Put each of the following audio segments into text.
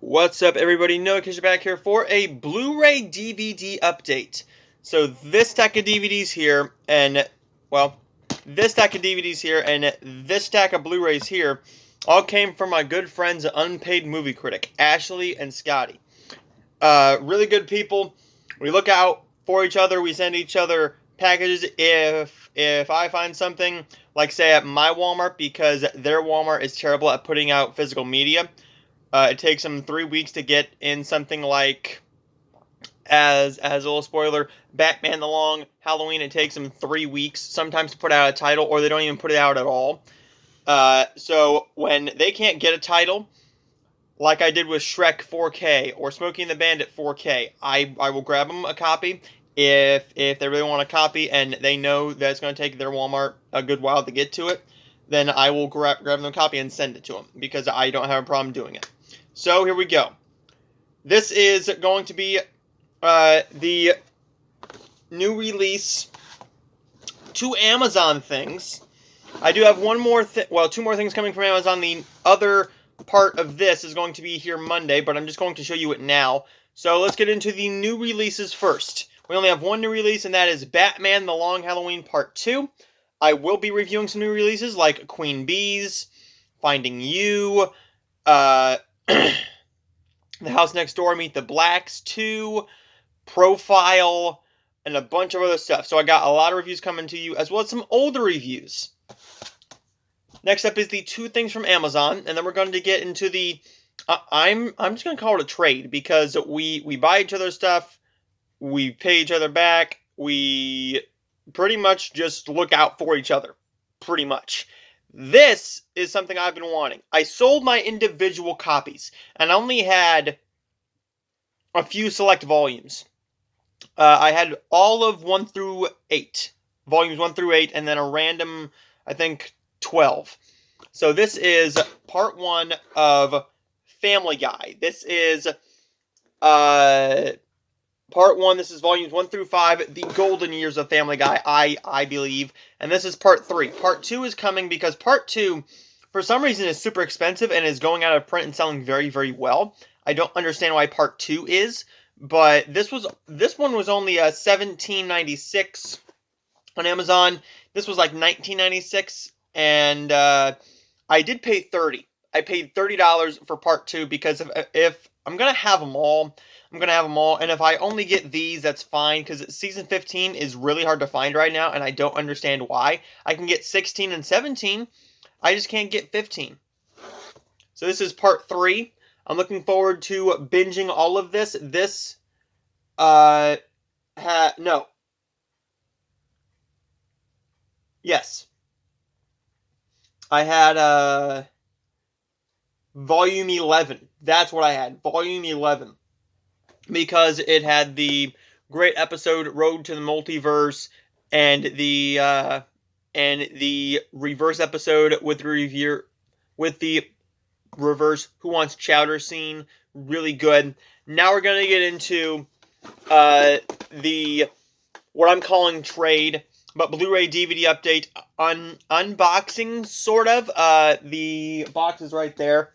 What's up, everybody? Caddyshack back here for a Blu-ray DVD update. So this stack of DVDs here, and, well, this stack of DVDs here, and this stack of Blu-rays here, all came from my good friends at Unpaidmoviecritic, Ashley and Scotty. Really good people. We look out for each other. We send each other packages if I find something, like, say, at my Walmart, because their Walmart is terrible at putting out physical media. It takes them 3 weeks to get in something like, as a little spoiler, Batman the Long Halloween. It takes them 3 weeks sometimes to put out a title, or they don't even put it out at all. So when they can't get a title, like I did with Shrek 4K or Smokey and the Bandit 4K, I will grab them a copy if they really want a copy and they know that it's going to take their Walmart a good while to get to it. Then I will grab them a copy and send it to them, because I don't have a problem doing it. So here we go. This is going to be the new release to Amazon things. I do have two more things coming from Amazon. The other part of this is going to be here Monday, but I'm just going to show you it now. So let's get into the new releases first. We only have one new release, and that is Batman the Long Halloween Part 2. I will be reviewing some new releases like Queen Bees, Finding You, The House Next Door, Meet the Blacks 2, Profile, and a bunch of other stuff. So I got a lot of reviews coming to you, as well as some older reviews. Next up is the two things from Amazon, and then we're going to get into the... I'm just going to call it a trade, because we buy each other's stuff, we pay each other back, we pretty much just look out for each other. Pretty much. This is something I've been wanting. I sold my individual copies, and I only had a few select volumes. I had all of 1 through 8. Volumes 1 through 8, and then a random, I think, 12. So this is part 1 of Family Guy. This is part 1, this is volumes 1 through 5, the golden years of Family Guy, I believe. And this is part 3. Part 2 is coming because part 2, for some reason, is super expensive and is going out of print and selling very, very well. I don't understand why part 2 is, but this one was only $17.96 on Amazon. This was like $19.96, and I did pay $30. I paid $30 for part 2 because if I'm going to have them all, I'm going to have them all. And if I only get these, that's fine, because season 15 is really hard to find right now, and I don't understand why. I can get 16 and 17. I just can't get 15. So this is part 3. I'm looking forward to binging all of this. This, no. Yes. I had, Volume 11. That's what I had. Volume 11. Because it had the great episode Road to the Multiverse and the reverse episode with the reverse Who Wants Chowder scene. Really good. Now we're going to get into what I'm calling trade, but Blu-ray DVD update unboxing, sort of. The box is right there,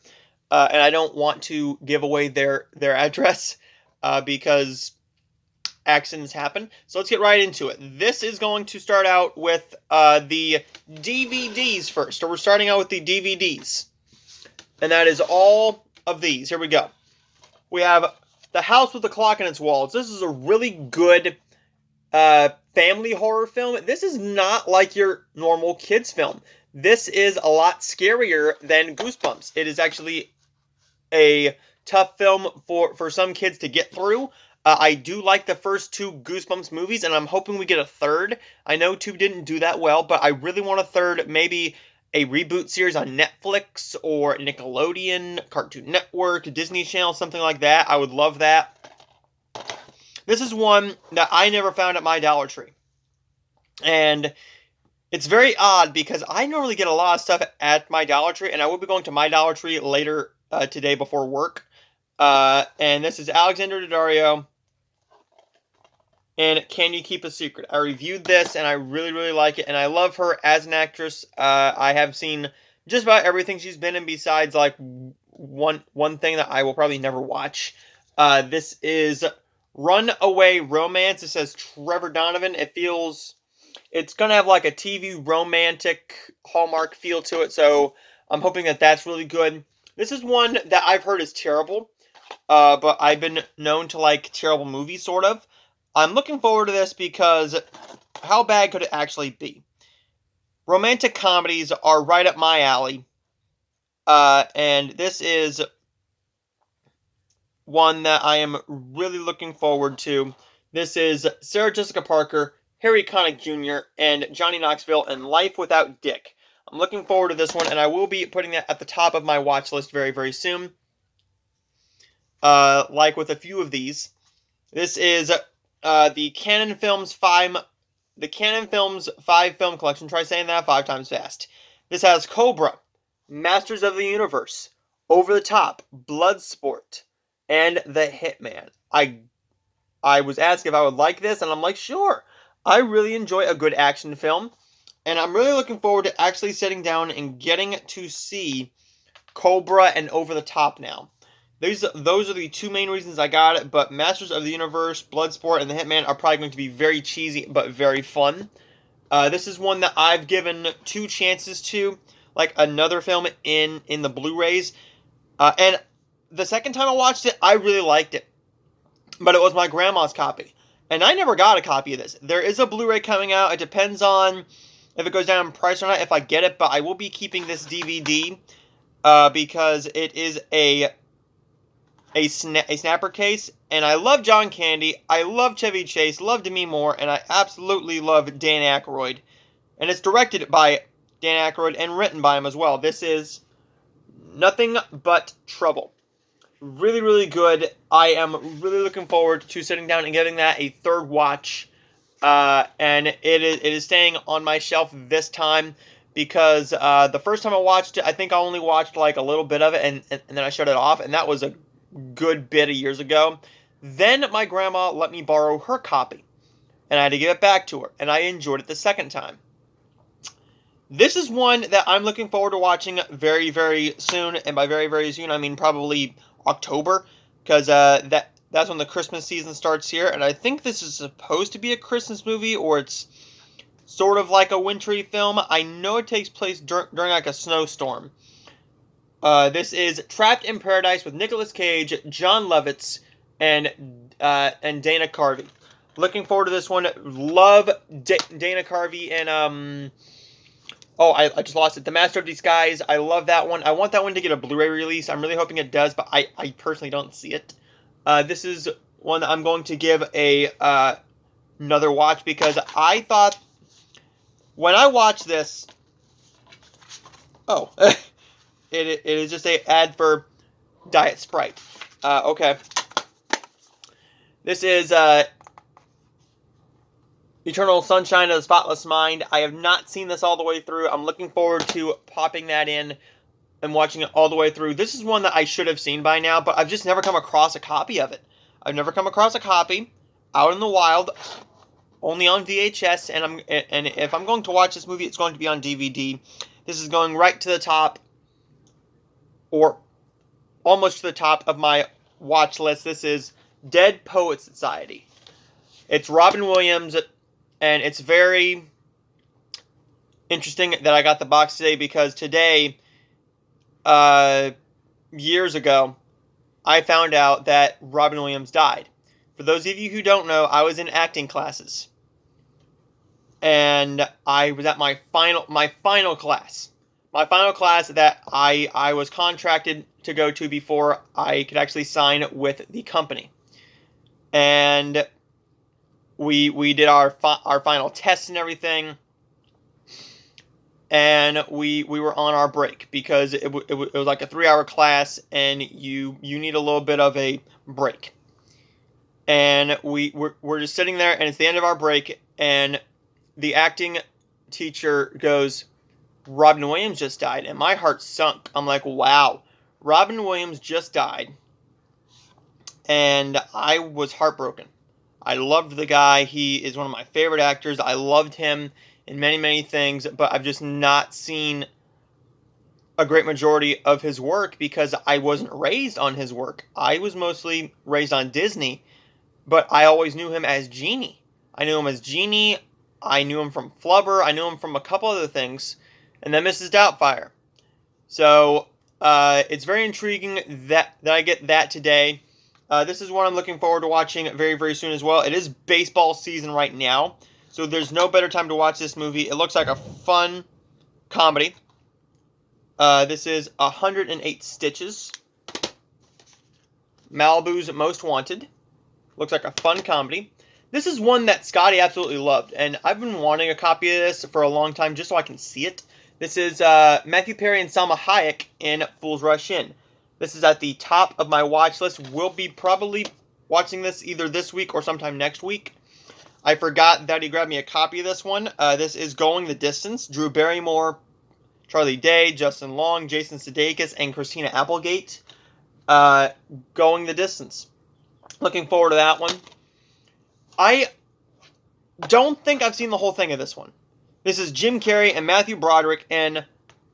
and I don't want to give away their address because accidents happen. So let's get right into it. This is going to start out with the DVDs first. So we're starting out with the DVDs, and that is all of these. Here we go. We have The House with the Clock in Its Walls. This is a really good family horror film. This is not like your normal kids film. This is a lot scarier than Goosebumps. It is actually a tough film for some kids to get through. I do like the first 2 Goosebumps movies, and I'm hoping we get a third. I know 2 didn't do that well, but I really want a third, maybe a reboot series on Netflix or Nickelodeon, Cartoon Network, Disney Channel, something like that. I would love that. This is one that I never found at my Dollar Tree. And it's very odd because I normally get a lot of stuff at my Dollar Tree, and I will be going to my Dollar Tree later today before work. And this is Alexandra Daddario and Can You Keep a Secret? I reviewed this, and I really, really like it, and I love her as an actress. I have seen just about everything she's been in besides, like, one thing that I will probably never watch. This is Runaway Romance. It says Trevor Donovan. It's gonna have like a TV romantic Hallmark feel to it, so I'm hoping that that's really good. This is one that I've heard is terrible, but I've been known to like terrible movies, sort of. I'm looking forward to this because how bad could it actually be? Romantic comedies are right up my alley, and this is one that I am really looking forward to. This is Sarah Jessica Parker, Harry Connick Jr., and Johnny Knoxville in Life Without Dick. I'm looking forward to this one, and I will be putting that at the top of my watch list very, very soon. Like with a few of these. This is the Canon Films 5 film collection. Try saying that 5 times fast. This has Cobra, Masters of the Universe, Over the Top, Bloodsport, and The Hitman. I was asked if I would like this, and I'm like, sure. I really enjoy a good action film, and I'm really looking forward to actually sitting down and getting to see Cobra and Over the Top now. Those are the 2 main reasons I got it, but Masters of the Universe, Bloodsport, and The Hitman are probably going to be very cheesy, but very fun. This is one that I've given 2 chances to, like another film in the Blu-rays. And the second time I watched it, I really liked it. But it was my grandma's copy. And I never got a copy of this. There is a Blu-ray coming out. It depends on if it goes down in price or not, if I get it. But I will be keeping this DVD because it is a snapper case. And I love John Candy. I love Chevy Chase. Love Demi Moore. And I absolutely love Dan Aykroyd. And it's directed by Dan Aykroyd and written by him as well. This is Nothing But Trouble. Really, really good. I am really looking forward to sitting down and getting that a third watch. And it is staying on my shelf this time because the first time I watched it, I think I only watched like a little bit of it and then I shut it off. And that was a good bit of years ago. Then my grandma let me borrow her copy. And I had to give it back to her. And I enjoyed it the second time. This is one that I'm looking forward to watching very, very soon. And by very, very soon, I mean probably October. Because that's when the Christmas season starts here. And I think this is supposed to be a Christmas movie. Or it's sort of like a wintry film. I know it takes place during like a snowstorm. This is Trapped in Paradise with Nicolas Cage, John Lovitz, and Dana Carvey. Looking forward to this one. Love Dana Carvey and oh, I just lost it. The Master of Disguise. I love that one. I want that one to get a Blu-ray release. I'm really hoping it does, but I personally don't see it. This is one that I'm going to give another watch because I thought when I watched this, oh, it is just an ad for Diet Sprite. Okay. This is Eternal Sunshine of the Spotless Mind. I have not seen this all the way through. I'm looking forward to popping that in and watching it all the way through. This is one that I should have seen by now, but I've just never come across a copy of it. I've never come across a copy out in the wild, only on VHS, and if I'm going to watch this movie, it's going to be on DVD. This is going right to the top, or almost to the top of my watch list. This is Dead Poets Society. It's Robin Williams, and it's very interesting that I got the box today because today, years ago, I found out that Robin Williams died. For those of you who don't know, I was in acting classes. And I was at my final class. My final class that I was contracted to go to before I could actually sign with the company. And we did our final tests and everything. And we were on our break because it was like a 3-hour class and you need a little bit of a break. And we're just sitting there and it's the end of our break and the acting teacher goes, Robin Williams just died. And my heart sunk. I'm like, wow, Robin Williams just died. And I was heartbroken. I loved the guy. He is one of my favorite actors. I loved him in many, many things, but I've just not seen a great majority of his work because I wasn't raised on his work. I was mostly raised on Disney, but I always knew him as Genie. I knew him as Genie. I knew him from Flubber. I knew him from a couple other things, and then Mrs. Doubtfire. So it's very intriguing that I get that today. This is one I'm looking forward to watching very, very soon as well. It is baseball season right now, so there's no better time to watch this movie. It looks like a fun comedy. This is 108 Stitches. Malibu's Most Wanted. Looks like a fun comedy. This is one that Scotty absolutely loved, and I've been wanting a copy of this for a long time just so I can see it. This is Matthew Perry and Salma Hayek in Fools Rush In. This is at the top of my watch list. We'll be probably watching this either this week or sometime next week. I forgot that he grabbed me a copy of this one. This is Going the Distance. Drew Barrymore, Charlie Day, Justin Long, Jason Sudeikis, and Christina Applegate. Going the Distance. Looking forward to that one. I don't think I've seen the whole thing of this one. This is Jim Carrey and Matthew Broderick and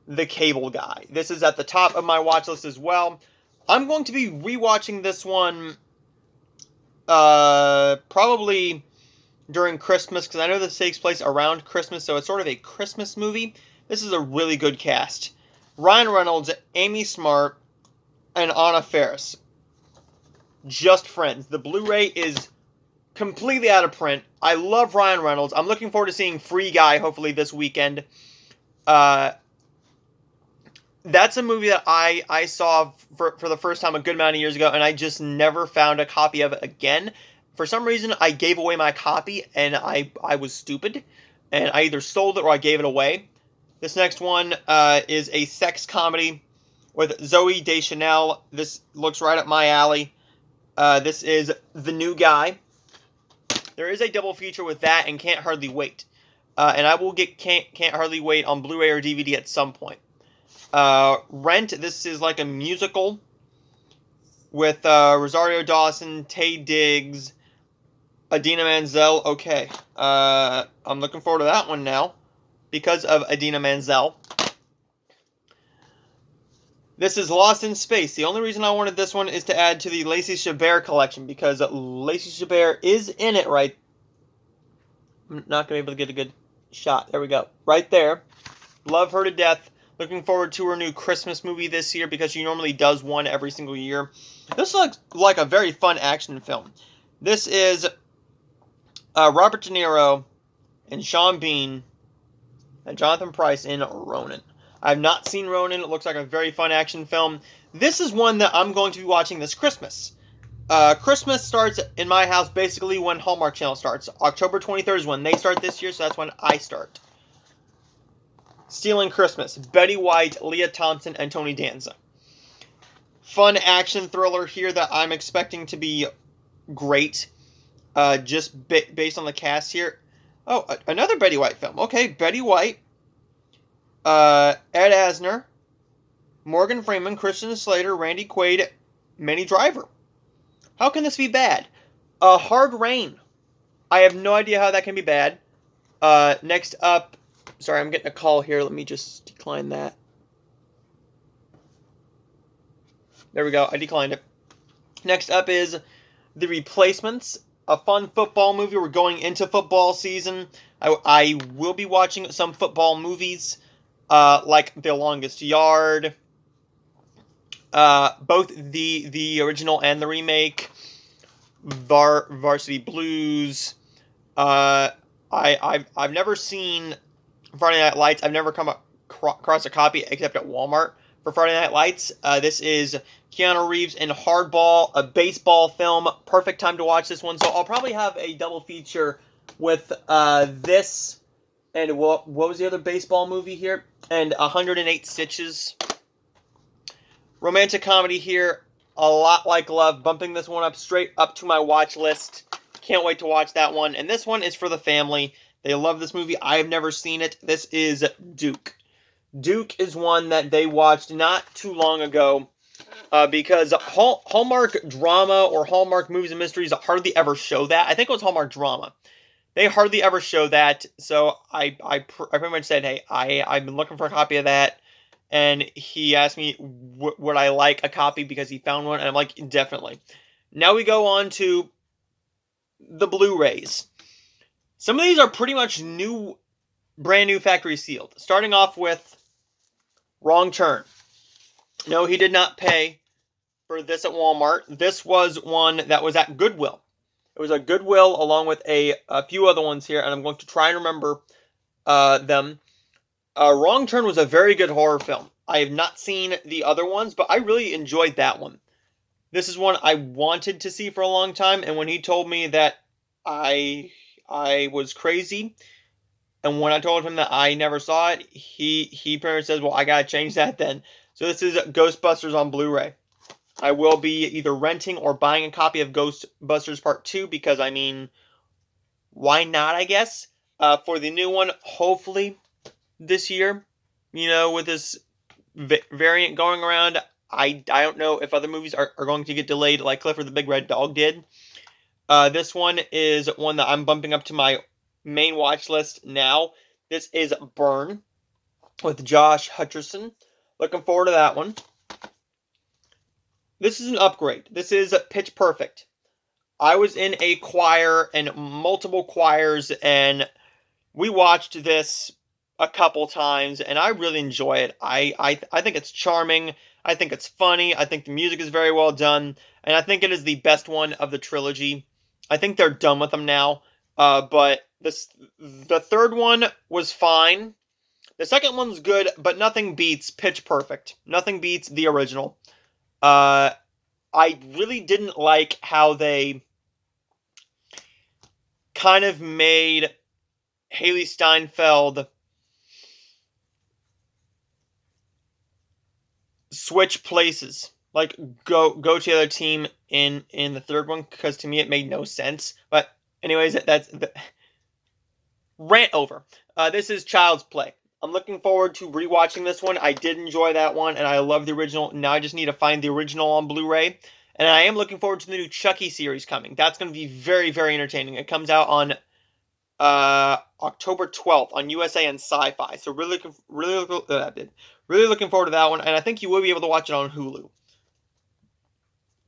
The Cable Guy. This is at the top of my watch list as well. I'm going to be rewatching this one probably during Christmas, because I know this takes place around Christmas, so it's sort of a Christmas movie. This is a really good cast. Ryan Reynolds, Amy Smart, and Anna Faris. Just Friends. The Blu-ray is completely out of print. I love Ryan Reynolds. I'm looking forward to seeing Free Guy hopefully this weekend. That's a movie that I saw for the first time a good amount of years ago, and I just never found a copy of it again. For some reason, I gave away my copy, and I was stupid, and I either sold it or I gave it away. This next one is a sex comedy with Zooey Deschanel. This looks right up my alley. This is The New Guy. There is a double feature with that and Can't Hardly Wait. And I will get Can't Hardly Wait on Blu-ray or DVD at some point. Rent, this is like a musical with Rosario Dawson, Taye Diggs, Idina Menzel. Okay, I'm looking forward to that one now because of Idina Menzel. This is Lost in Space. The only reason I wanted this one is to add to the Lacey Chabert collection because Lacey Chabert is in it right. I'm not going to be able to get a good shot. There we go. Right there. Love her to death. Looking forward to her new Christmas movie this year because she normally does one every single year. This looks like a very fun action film. This is Robert De Niro and Sean Bean and Jonathan Pryce in Ronin. I've not seen Ronin. It looks like a very fun action film. This is one that I'm going to be watching this Christmas. Christmas starts in my house basically when Hallmark Channel starts. October 23rd is when they start this year, so that's when I start. Stealing Christmas. Betty White, Leah Thompson, and Tony Danza. Fun action thriller here that I'm expecting to be great. Just based on the cast here. Oh, another Betty White film. Okay, Betty White. Ed Asner, Morgan Freeman, Christian Slater, Randy Quaid, Minnie Driver. How can this be bad? Hard Rain. I have no idea how that can be bad. Next up, sorry, I'm getting a call here. Let me just decline that. There we go. I declined it. Next up is The Replacements, a fun football movie. We're going into football season. I will be watching some football movies. Like The Longest Yard, both the original and the remake, Varsity Blues. I've never seen Friday Night Lights. I've never come across a copy except at Walmart for Friday Night Lights. This is Keanu Reeves in Hardball, a baseball film. Perfect time to watch this one. So I'll probably have a double feature with this. And what was the other baseball movie here? And 108 Stitches. Romantic comedy here. A Lot Like Love. Bumping this one up straight up to my watch list. Can't wait to watch that one. And this one is for the family. They love this movie. I have never seen it. This is Duke. Duke is one that they watched not too long ago. Because Hallmark drama or Hallmark movies and mysteries hardly ever show that. I think it was Hallmark drama. They hardly ever show that, so I pretty much said, hey, I've been looking for a copy of that, and he asked me would I like a copy because he found one, and I'm like, definitely. Now we go on to the Blu-rays. Some of these are pretty much new, brand new factory sealed. Starting off with Wrong Turn. No, he did not pay for this at Walmart. This was one that was at Goodwill. It was a Goodwill along with a few other ones here, and I'm going to try and remember them. Wrong Turn was a very good horror film. I have not seen the other ones, but I really enjoyed that one. This is one I wanted to see for a long time, and when he told me that I was crazy, and when I told him that I never saw it, he pretty much says, well, I gotta change that then. So this is Ghostbusters on Blu-ray. I will be either renting or buying a copy of Ghostbusters Part 2 because, I mean, why not, I guess? For the new one, hopefully this year, with this variant going around, I don't know if other movies are going to get delayed like Clifford the Big Red Dog did. This one is one that I'm bumping up to my main watch list now. This is Burn with Josh Hutcherson. Looking forward to that one. This is an upgrade. This is Pitch Perfect. I was in a choir and multiple choirs, and we watched this a couple times, and I really enjoy it. I think it's charming. I think it's funny. I think the music is very well done, and I think it is the best one of the trilogy. I think they're done with them now, but the third one was fine. The second one's good, but nothing beats Pitch Perfect. Nothing beats the original. I really didn't like how they kind of made Haley Steinfeld switch places, like go to the other team in the third one, because to me it made no sense. But anyways, that's the rant over. This is Child's Play. I'm looking forward to rewatching this one. I did enjoy that one, and I love the original. Now I just need to find the original on Blu-ray. And I am looking forward to the new Chucky series coming. That's going to be very, very entertaining. It comes out on October 12th on USA and Sci-Fi. So really looking forward to that one. And I think you will be able to watch it on Hulu.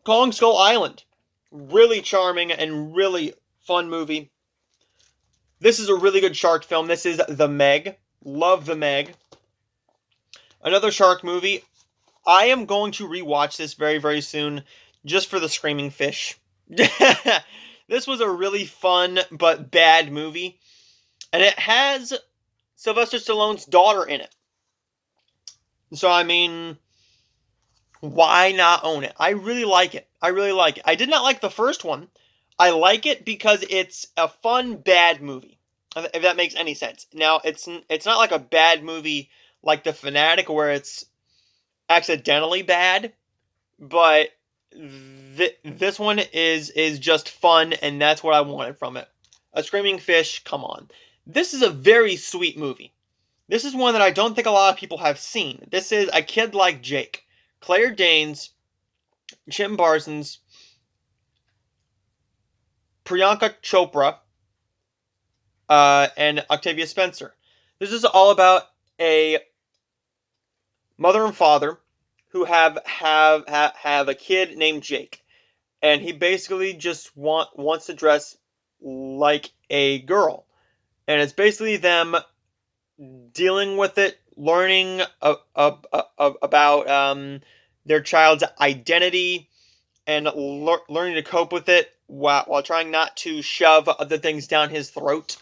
Kong Skull Island. Really charming and really fun movie. This is a really good shark film. This is The Meg. Love The Meg. Another shark movie. I am going to rewatch this very, very soon, just for the screaming fish. This was a really fun but bad movie, and it has Sylvester Stallone's daughter in it. So, I mean, why not own it? I really like it. I did not like the first one. I like it because it's a fun, bad movie. If that makes any sense. Now, it's not like a bad movie like The Fanatic where it's accidentally bad, but this one is just fun, and that's what I wanted from it. A screaming fish, come on. This is a very sweet movie. This is one that I don't think a lot of people have seen. This is A Kid Like Jake. Claire Danes, Jim Parsons, Priyanka Chopra, and Octavia Spencer. This is all about a mother and father who have a kid named Jake, and he basically just wants to dress like a girl, and it's basically them dealing with it, learning about their child's identity, and learning to cope with it while trying not to shove other things down his throat.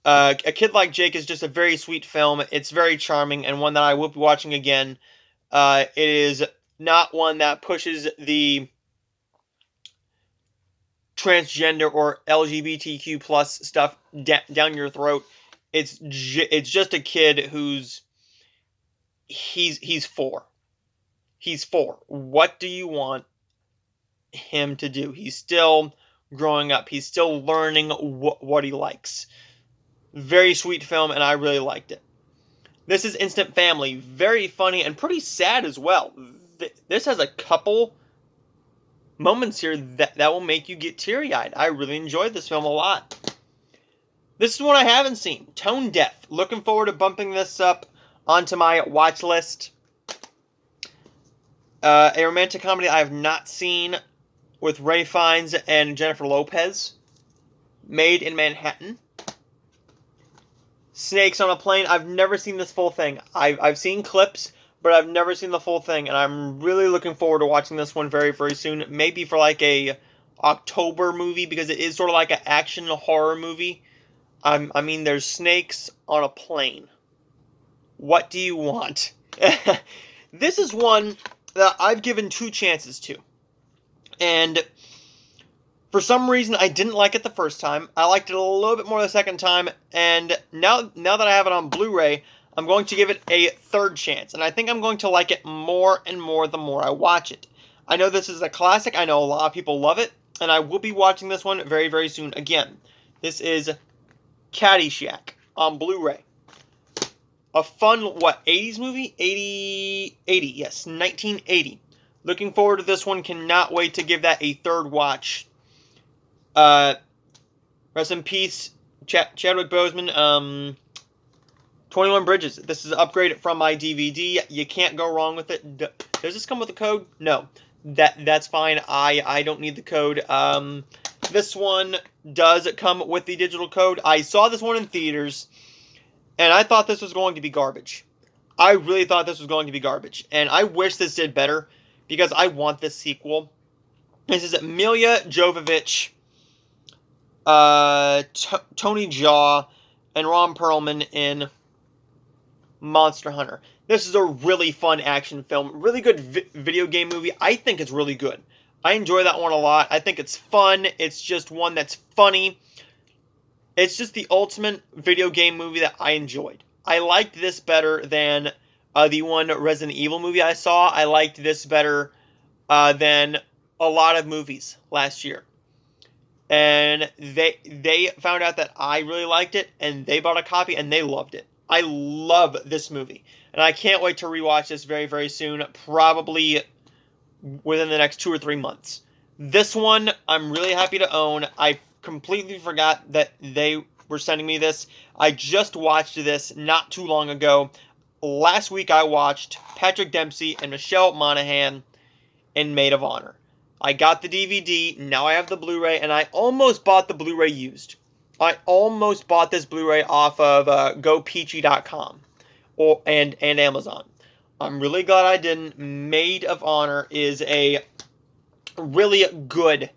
A Kid Like Jake is just a very sweet film. It's very charming, and one that I will be watching again. It is not one that pushes the transgender or LGBTQ plus stuff down your throat. It's just a kid who's he's 4. He's 4. What do you want him to do? He's still growing up. He's still learning what he likes. Very sweet film, and I really liked it. This is Instant Family. Very funny and pretty sad as well. This has a couple moments here that will make you get teary-eyed. I really enjoyed this film a lot. This is one I haven't seen. Tone Deaf. Looking forward to bumping this up onto my watch list. A romantic comedy I have not seen with Ray Fiennes and Jennifer Lopez. Made in Manhattan. Snakes on a Plane. I've never seen this full thing. I've seen clips, but I've never seen the full thing, and I'm really looking forward to watching this one very, very soon. Maybe for like a October movie, because it is sort of like an action horror movie. I mean, there's snakes on a plane. What do you want? This is one that I've given 2 chances to. And for some reason, I didn't like it the first time. I liked it a little bit more the second time. And now that I have it on Blu-ray, I'm going to give it a 3rd chance. And I think I'm going to like it more and more the more I watch it. I know this is a classic. I know a lot of people love it. And I will be watching this one very, very soon again. This is Caddyshack on Blu-ray. A fun, 80s movie? 80, yes, 1980. Looking forward to this one. Cannot wait to give that a 3rd watch. Rest in peace, Chadwick Boseman. 21 Bridges. This is upgraded from my DVD. You can't go wrong with it. Does this come with a code? No. That's fine. I don't need the code. This one does come with the digital code. I saw this one in theaters, and I thought this was going to be garbage. I really thought this was going to be garbage. And I wish this did better, because I want this sequel. This is Milla Jovovich, Tony Jaa, and Ron Perlman in Monster Hunter. This is a really fun action film. Really good video game movie. I think it's really good. I enjoy that one a lot. I think it's fun. It's just one that's funny. It's just the ultimate video game movie that I enjoyed. I liked this better than the one Resident Evil movie I saw. I liked this better than a lot of movies last year. And they found out that I really liked it, and they bought a copy, and they loved it. I love this movie. And I can't wait to rewatch this very, very soon. Probably within the next 2 or 3 months. This one, I'm really happy to own. I completely forgot that they were sending me this. I just watched this not too long ago. Last week I watched Patrick Dempsey and Michelle Monaghan in Maid of Honor. I got the DVD, now I have the Blu-ray, and I almost bought the Blu-ray used. I almost bought this Blu-ray off of GoPeachy.com and Amazon. I'm really glad I didn't. Maid of Honor is a really good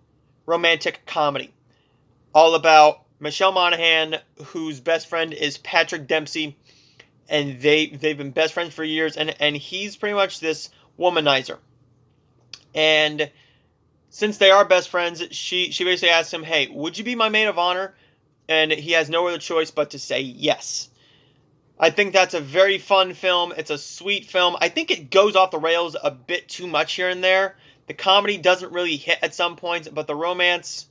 romantic comedy. All about Michelle Monaghan, whose best friend is Patrick Dempsey, and they've been best friends for years, and he's pretty much this womanizer. And since they are best friends, she basically asks him, hey, would you be my maid of honor? And he has no other choice but to say yes. I think that's a very fun film. It's a sweet film. I think it goes off the rails a bit too much here and there. The comedy doesn't really hit at some points, but the romance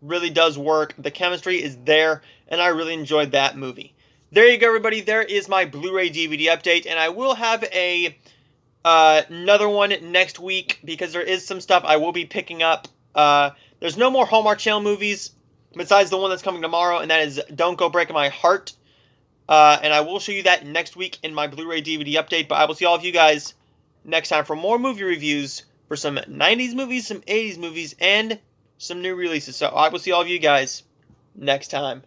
really does work. The chemistry is there, and I really enjoyed that movie. There you go, everybody. There is my Blu-ray DVD update, and I will have another one next week, because there is some stuff I will be picking up. There's no more Hallmark Channel movies besides the one that's coming tomorrow, and that is Don't Go Breaking My Heart. And I will show you that next week in my Blu-ray DVD update, but I will see all of you guys next time for more movie reviews for some 90s movies, some 80s movies, and some new releases. So I will see all of you guys next time.